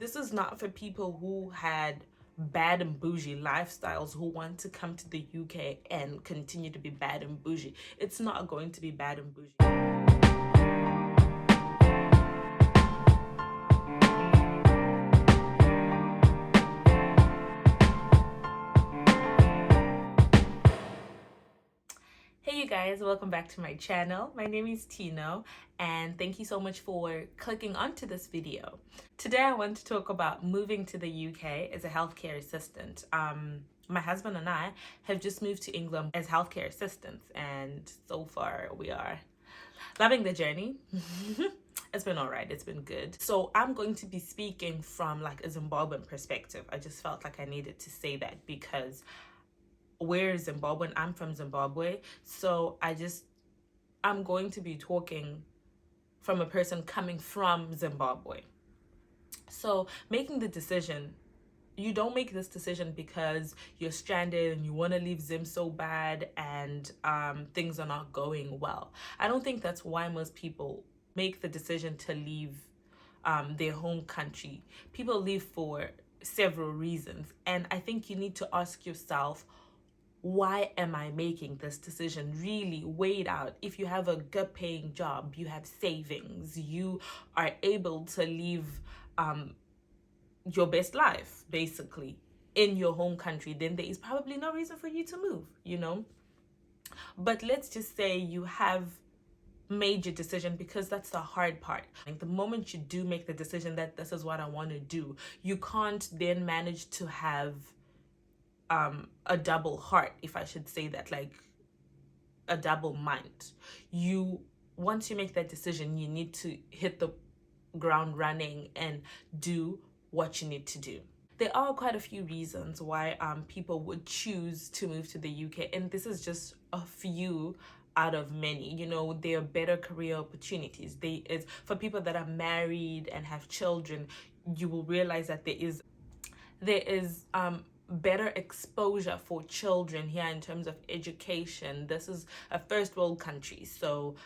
This is not for people who had bad and bougie lifestyles who want to come to the UK and continue to be bad and bougie. It's not going to be bad and bougie. Hey you guys, welcome back to my channel. My name is Tino and thank you so much for clicking onto this video. Today I want to talk about moving to the UK as a healthcare assistant. My husband and I have just moved to England as healthcare assistants, and so far we are loving the journey. It's been all right, it's been good. So I'm going to be speaking from like a Zimbabwean perspective. I just felt like I needed to say that because we're Zimbabwean. I'm from Zimbabwe. So I'm going to be talking from a person coming from Zimbabwe. So making the decision, you don't make this decision because you're stranded and you want to leave Zim so bad and things are not going well. I don't think that's why most people make the decision to leave their home country. People leave for several reasons. And I think you need to ask yourself, why am I making this decision? Really weigh it out. If you have a good paying job, you have savings, you are able to live your best life basically in your home country, then there is probably no reason for you to move, you know. But let's just say you have made your decision, because that's the hard part. Like the moment you do make the decision that this is what I want to do, you can't then manage to have a double heart, if I should say that, like a double mind. Once you make that decision, you need to hit the ground running and do what you need to do. There are quite a few reasons why people would choose to move to the UK, and this is just a few out of many. You know, there are better career opportunities. For people that are married and have children, you will realize that there is better exposure for children here in terms of education. This is a first world country, so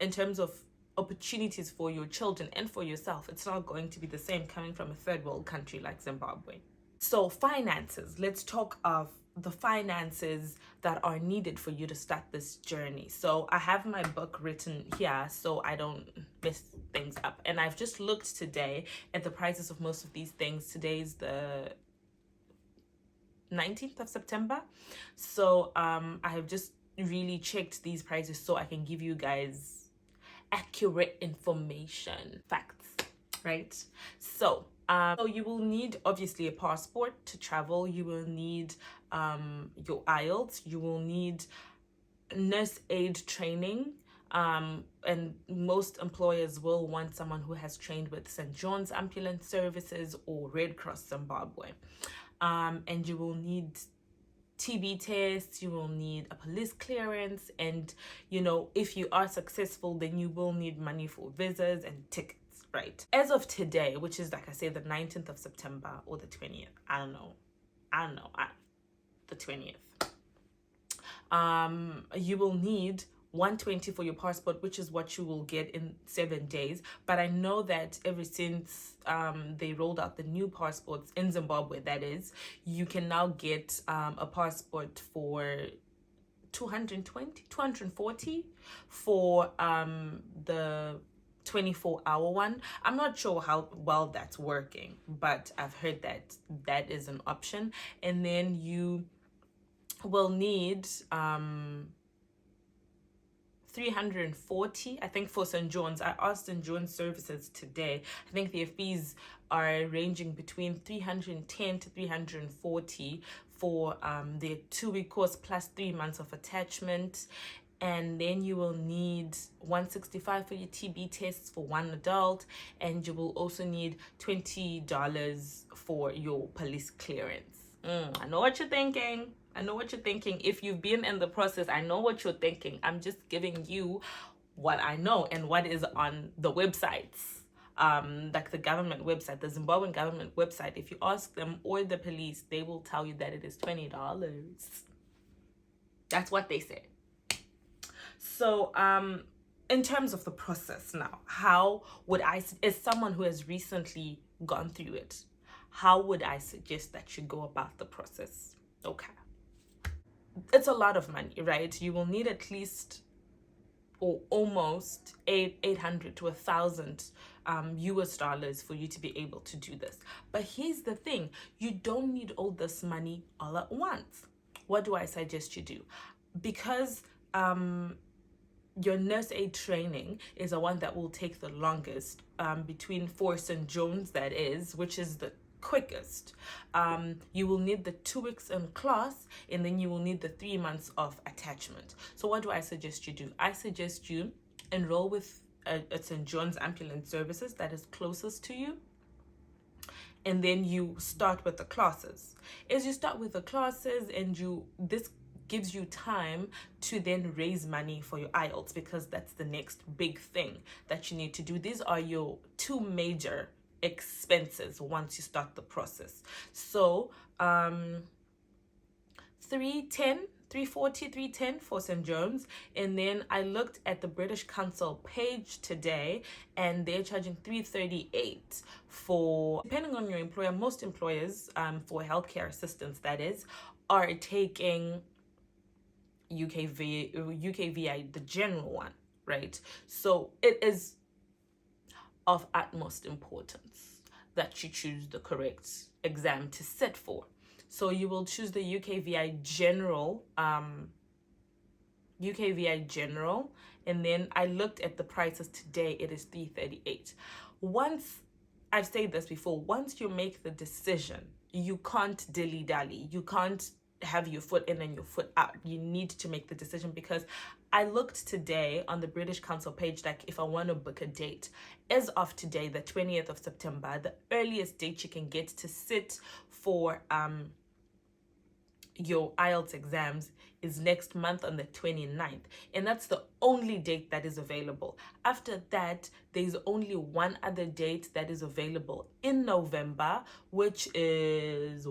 in terms of opportunities for your children and for yourself, it's not going to be the same coming from a third world country like Zimbabwe. So finances, let's talk of the finances that are needed for you to start this journey. So I have my book written here so I don't mess things up, and I've just looked today at the prices of most of these things. Today's the 19th of September. So I have just really checked these prices so I can give you guys accurate information, facts, right? So you will need obviously a passport to travel. You will need your IELTS. You will need nurse aid training. And most employers will want someone who has trained with St. John's Ambulance Services or Red Cross Zimbabwe. And you will need TB tests, you will need a police clearance, and you know, if you are successful, then you will need money for visas and tickets, right? As of today, which is like I said, the 19th of September or the 20th, I don't know, the 20th, you will need 120 for your passport, which is what you will get in 7 days. But I know that ever since they rolled out the new passports in Zimbabwe, that is, you can now get a passport for 240 for the 24-hour one. I'm not sure how well that's working, but I've heard that that is an option. And then you will need 340, I think, for St. John's. I asked St. John's Services today. I think their fees are ranging between 310 to 340 for their 2-week course plus 3 months of attachment. And then you will need 165 for your TB tests for one adult, and you will also need $20 for your police clearance. I know what you're thinking. I know what you're thinking. If you've been in the process, I know what you're thinking. I'm just giving you what I know and what is on the websites, like the government website, the Zimbabwean government website. If you ask them or the police, they will tell you that it is $20. That's what they said. So in terms of the process now, how would I, as someone who has recently gone through it, how would I suggest that you go about the process? Okay. It's a lot of money, right? You will need at least or almost 800 to 1,000 US dollars for you to be able to do this. But here's the thing, you don't need all this money all at once. What do I suggest you do? Because your nurse aid training is the one that will take the longest, between Fort St. John's, that is, which is the quickest. You will need the 2 weeks in class, and then you will need the 3 months of attachment. So what do I suggest you do? I suggest you enroll with St. John's Ambulance Services that is closest to you, and then you start with the classes. As you start with the classes, and this gives you time to then raise money for your IELTS, because that's the next big thing that you need to do. These are your two major expenses once you start the process. So 310 for St. John's, and then I looked at the British Council page today, and they're charging 338 for, depending on your employer. Most employers, for healthcare assistance, that is, are taking UKVI, the general one, right? So it is of utmost importance that you choose the correct exam to sit for. So you will choose the UKVI general, and then I looked at the prices today. It is 338. Once, I've said this before, once you make the decision, you can't dilly-dally. You can't have your foot in and your foot out. You need to make the decision, because I looked today on the British Council page, like if I want to book a date, as of today, the 20th of September, the earliest date you can get to sit for your IELTS exams is next month on the 29th, and that's the only date that is available. After that, there's only one other date that is available in November, which is,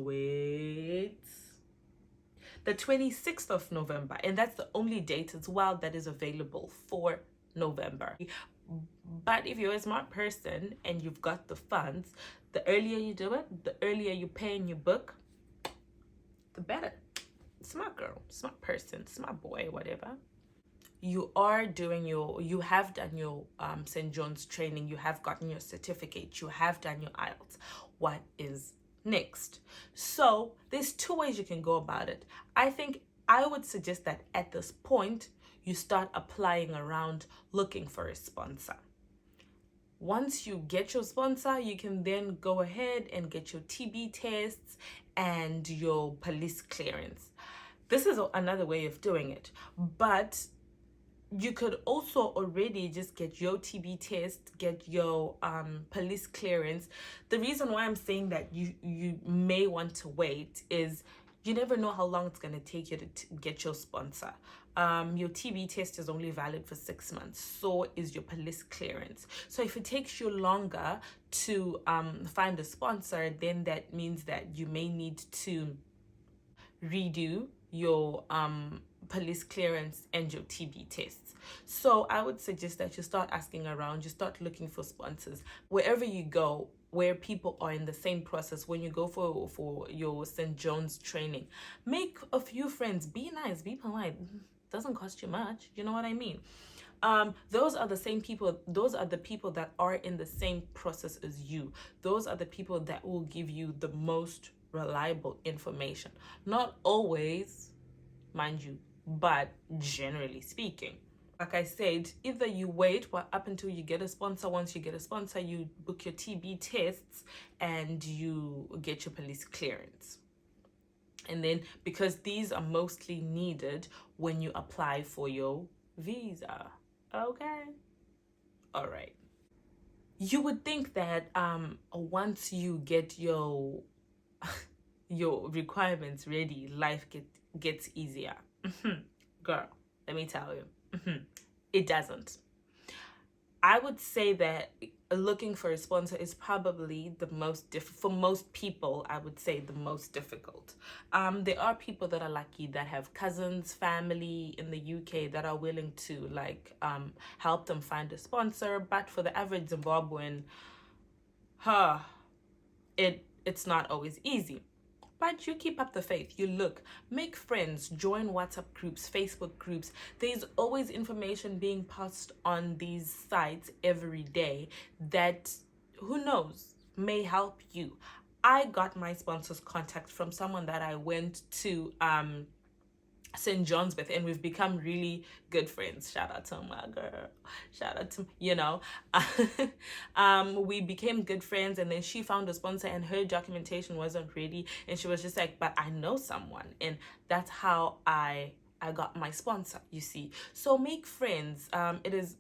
the 26th of November, and that's the only date as well that is available for November. But if you're a smart person and you've got the funds, the earlier you do it, the earlier you pay and you book, the better. Smart girl, smart person, smart boy, whatever. You have done your St. John's training, you have gotten your certificate, you have done your IELTS. What is next? So there's two ways you can go about it. I think I would suggest that at this point you start applying around, looking for a sponsor. Once you get your sponsor, you can then go ahead and get your TB tests and your police clearance. This is another way of doing it, but you could also already just get your TB test, get your police clearance. The reason why I'm saying that you may want to wait is you never know how long it's going to take you to get your sponsor. Your TB test is only valid for 6 months. So is your police clearance. So if it takes you longer to find a sponsor, then that means that you may need to redo your police clearance and your TB tests. So I would suggest that you start asking around, you start looking for sponsors wherever you go, where people are in the same process. When you go for your St. John's training, make a few friends, be nice, be polite. Doesn't cost you much, you know what I mean? Those are the same people, those are the people that are in the same process as you. Those are the people that will give you the most reliable information. Not always, mind you, but generally speaking. Like I said, either you wait up until you get a sponsor. Once you get a sponsor, you book your TB tests and you get your police clearance. And then, because these are mostly needed when you apply for your visa. Okay? All right. You would think that once you get your requirements ready, life gets easier. Girl, let me tell you, it doesn't. I would say that looking for a sponsor is probably the most for most people, I would say the most difficult. There are people that are lucky that have cousins, family in the UK that are willing to help them find a sponsor. But for the average Zimbabwean, it's not always easy. But you keep up the faith. You look, make friends, join WhatsApp groups, Facebook groups. There's always information being passed on these sites every day that, who knows, may help you. I got my sponsor's contact from someone that I went to St. John's with, and we've become really good friends. Shout out to my girl. Shout out to, we became good friends, and then she found a sponsor and her documentation wasn't ready, and she was just like, but I know someone, and that's how I got my sponsor, you see. So make friends. It is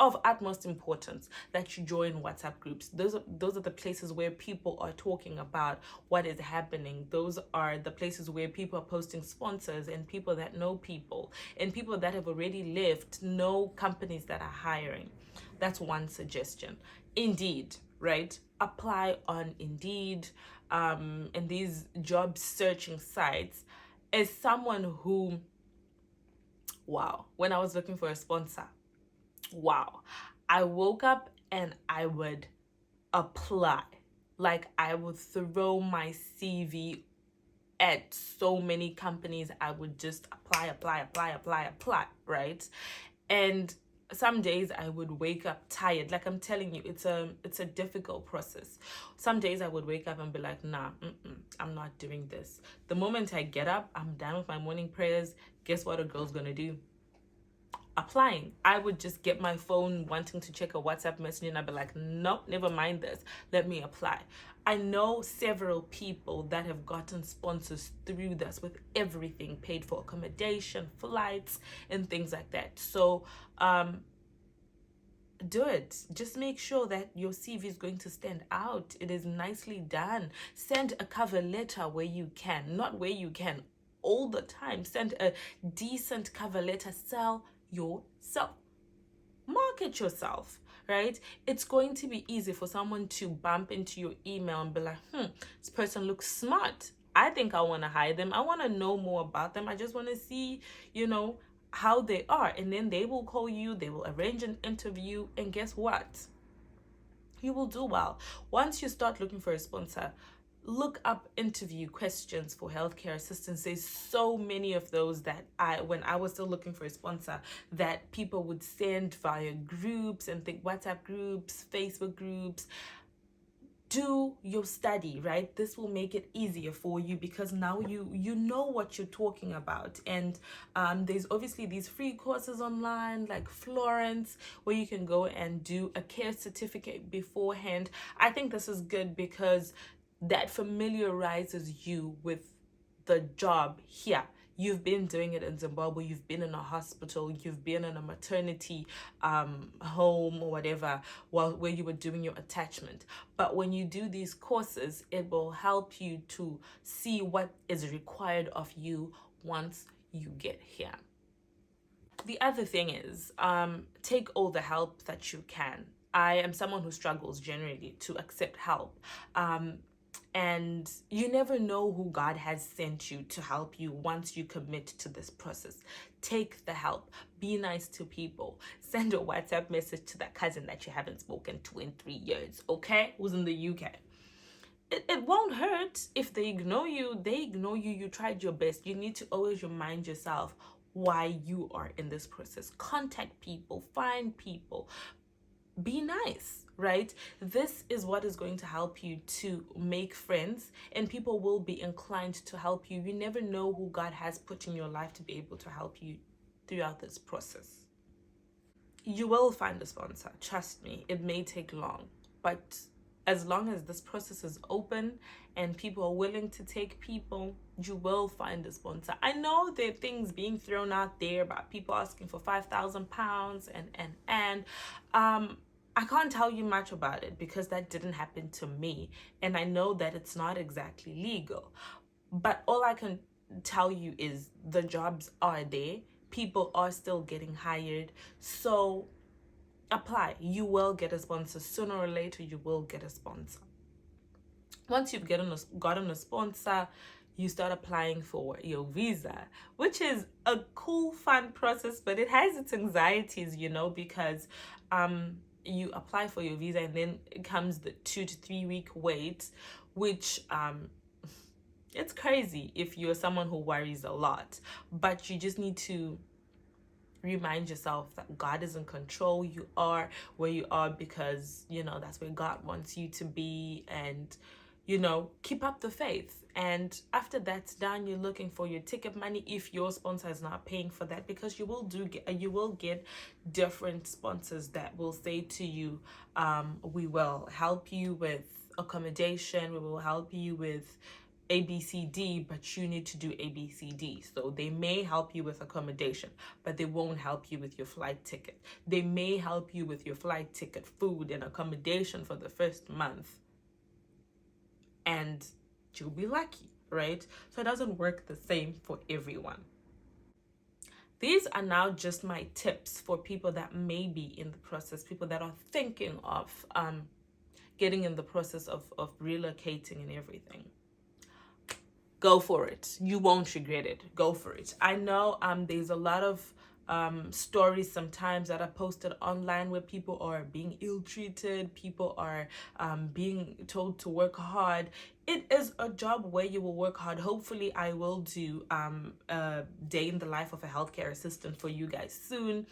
of utmost importance that you join WhatsApp groups. Those are the places where people are talking about what is happening. Those are the places where people are posting sponsors, and people that know people, and people that have already left know companies that are hiring. That's one suggestion. Indeed, right? Apply on Indeed, and these job searching sites. As someone who, wow, when I was looking for a sponsor, wow, I woke up and I would apply. Like, I would throw my CV at so many companies. I would just apply, right? And some days I would wake up tired. Like, I'm telling you, it's a difficult process. Some days I would wake up and be like, nah, I'm not doing this. The moment I get up, I'm done with my morning prayers. Guess what a girl's gonna do? Applying. I would just get my phone wanting to check a WhatsApp message, and I'd be like, nope, never mind this. Let me apply. I know several people that have gotten sponsors through this, with everything paid for, accommodation, flights, and things like that. So do it. Just make sure that your CV is going to stand out. It is nicely done. Send a cover letter where you can, not where you can all the time. Send a decent cover letter. Sell yourself, market yourself, right? It's going to be easy for someone to bump into your email and be like, this person looks smart. I think I want to hire them. I want to know more about them. I just want to see, how they are. And then they will call you, they will arrange an interview, and guess what? You will do well. Once you start looking for a sponsor, look up interview questions for healthcare assistants. There's so many of those that when I was still looking for a sponsor, that people would send via groups, and WhatsApp groups, Facebook groups. Do your study, right? This will make it easier for you, because now you know what you're talking about. And there's obviously these free courses online like Florence, where you can go and do a care certificate beforehand. I think this is good because that familiarizes you with the job here. You've been doing it in Zimbabwe, you've been in a hospital, you've been in a maternity home or whatever, where you were doing your attachment. But when you do these courses, it will help you to see what is required of you once you get here. The other thing is, take all the help that you can. I am someone who struggles generally to accept help. And you never know who God has sent you to help you once you commit to this process. Take the help. Be nice to people. Send a WhatsApp message to that cousin that you haven't spoken to in 3 years, okay? Who's in the UK. It won't hurt. If they ignore you, you tried your best. You need to always remind yourself why you are in this process. Contact people, find people. Be nice, right? This is what is going to help you to make friends, and people will be inclined to help you. You never know who God has put in your life to be able to help you throughout this process. You will find a sponsor, trust me. It may take long, but as long as this process is open and people are willing to take people, you will find a sponsor. I know there are things being thrown out there about people asking for £5,000 and I can't tell you much about it because that didn't happen to me, and I know that it's not exactly legal. But all I can tell you is the jobs are there. People are still getting hired. So apply. You will get a sponsor. Sooner or later, you will get a sponsor. Once you've gotten a sponsor, you start applying for your visa, which is a cool, fun process, but it has its anxieties, because you apply for your visa, and then it comes the 2 to 3 week wait, which it's crazy if you're someone who worries a lot. But you just need to remind yourself that God is in control. You are where you are because, you know, that's where God wants you to be. And, you know, keep up the faith. And after that's done, you're looking for your ticket money if your sponsor is not paying for that, because you will get different sponsors that will say to you, we will help you with accommodation, we will help you with ABCD, but you need to do ABCD. So they may help you with accommodation, but they won't help you with your flight ticket. They may help you with your flight ticket, food, and accommodation for the first month, and you'll be lucky, right? So it doesn't work the same for everyone. These are now just my tips for people that may be in the process, people that are thinking of getting in the process of relocating and everything. Go for it. You won't regret it. Go for it. I know there's a lot of stories sometimes that are posted online where people are being ill-treated, people are being told to work hard. It is a job where you will work hard. Hopefully I will do a day in the life of a healthcare assistant for you guys soon.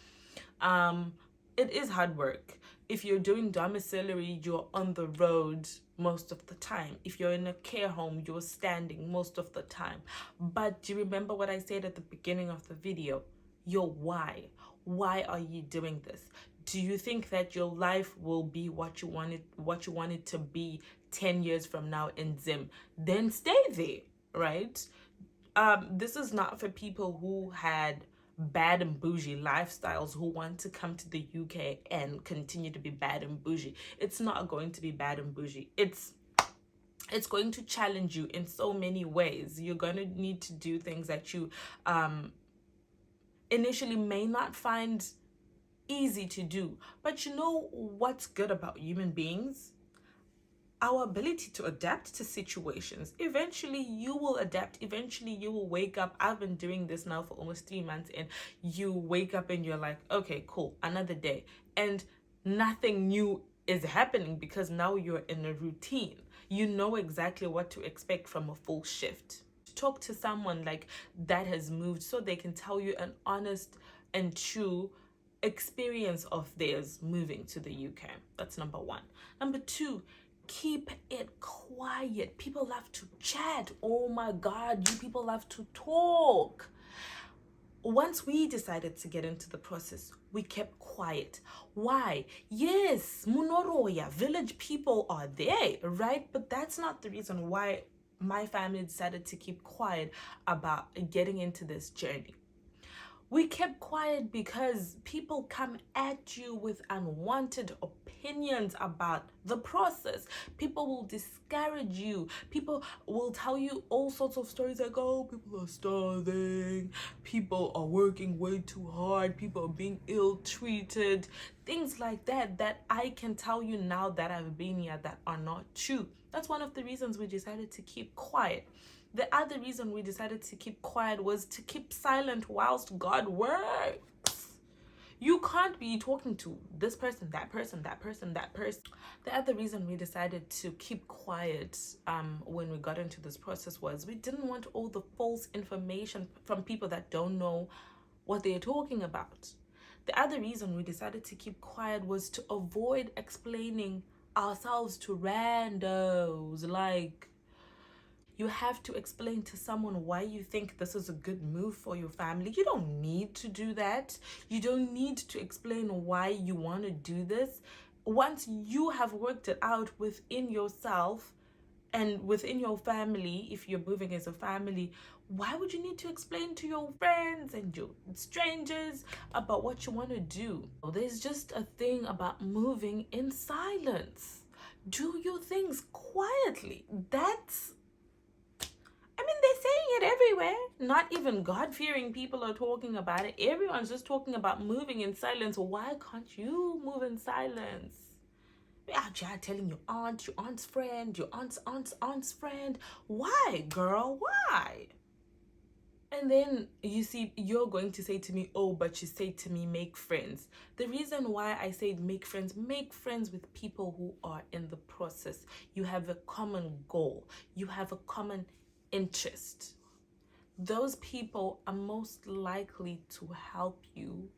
It is hard work. If you're doing domiciliary, you're on the road most of the time. If you're in a care home, you're standing most of the time. But do you remember what I said at the beginning of the video? Your why. Why are you doing this? Do you think that your life will be what you want it to be 10 years from now in Zim? Then stay there, right? This is not for people who had bad and bougie lifestyles, who want to come to the UK and continue to be bad and bougie. It's not going to be bad and bougie. It's going to challenge you in so many ways. You're going to need to do things that you initially may not find easy to do. But you know what's good about human beings? Our ability to adapt to situations. Eventually you will adapt. Eventually you will wake up. I've been doing this now for almost 3 months, and you wake up and you're like, okay, cool, another day, and nothing new is happening because now you're in a routine. You know exactly what to expect from a full shift. Talk to someone like that has moved so they can tell you an honest and true experience of theirs moving to the UK. That's number one. Number two, keep it quiet. People love to chat. Oh my God, you people love to talk. Once we decided to get into the process, we kept quiet. Why? Yes, Munoroya, village people are there, right? But that's not the reason why my family decided to keep quiet about getting into this journey. We kept quiet because people come at you with unwanted opinions about the process. People will discourage you. People will tell you all sorts of stories like, oh, people are starving, people are working way too hard, people are being ill-treated, things like that, that I can tell you now that I've been here that are not true. That's one of the reasons we decided to keep quiet. The other reason we decided to keep quiet was to keep silent whilst God works. You can't be talking to this person, that person, that person, that person. The other reason we decided to keep quiet when we got into this process was we didn't want all the false information from people that don't know what they're talking about. The other reason we decided to keep quiet was to avoid explaining ourselves to randos. Like, you have to explain to someone why you think this is a good move for your family. You don't need to do that. You don't need to explain why you want to do this. Once you have worked it out within yourself and within your family, if you're moving as a family, why would you need to explain to your friends and your strangers about what you want to do? There's just a thing about moving in silence. Do your things quietly. They're saying it everywhere. Not even God-fearing people are talking about it. Everyone's just talking about moving in silence. Why can't you move in silence? You're out here telling your aunt, your aunt's friend, your aunt's friend. Why, girl? Why? And then you see, you're going to say to me, oh, but you say to me, make friends. The reason why I say make friends with people who are in the process. You have a common goal, you have a common interest. Those people are most likely to help you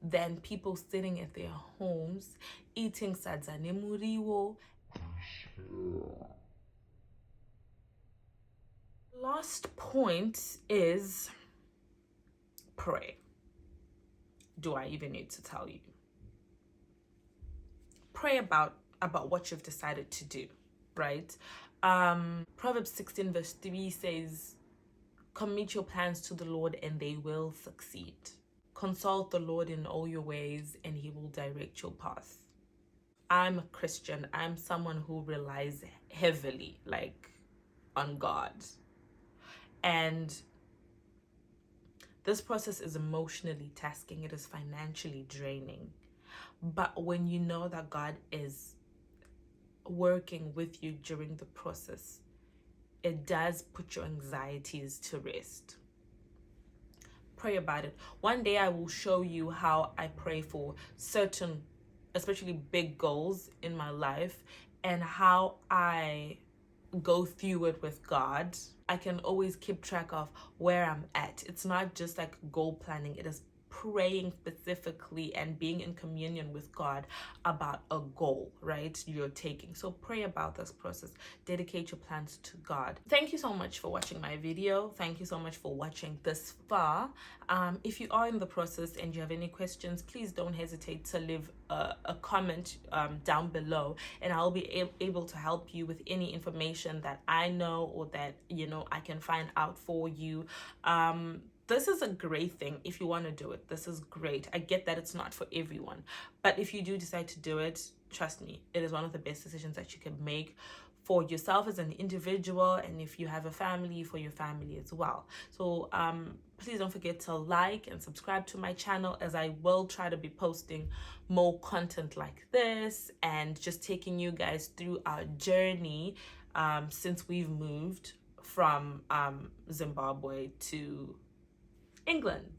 than people sitting at their homes eating sadza nemuriwo. Last point is pray. Do I even need to tell you? Pray about what you've decided to do, right? Proverbs 16 verse 3 says, commit your plans to the Lord and they will succeed. Consult the Lord in all your ways and he will direct your path. I'm a Christian. I'm someone who relies heavily, like, on God. And this process is emotionally tasking. It is financially draining. But when you know that God is working with you during the process, it does put your anxieties to rest. Pray about it. One day I will show you how I pray for certain, especially big goals in my life, and how I go through it with God. I can always keep track of where I'm at. It's not just like goal planning, it is praying specifically and being in communion with God about a goal, right? You're taking. So pray about this process. Dedicate your plans to God. Thank you so much for watching my video. Thank you so much for watching this far. If you are in the process and you have any questions, please don't hesitate to leave a comment down below, and I'll be able to help you with any information that I know or that I can find out for you. This is a great thing if you want to do it. This is great. I get that it's not for everyone, but if you do decide to do it, trust me, it is one of the best decisions that you can make for yourself as an individual, and if you have a family, for your family as well. So please don't forget to like and subscribe to my channel, as I will try to be posting more content like this and just taking you guys through our journey since we've moved from Zimbabwe to England.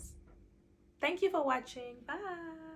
Thank you for watching. Bye.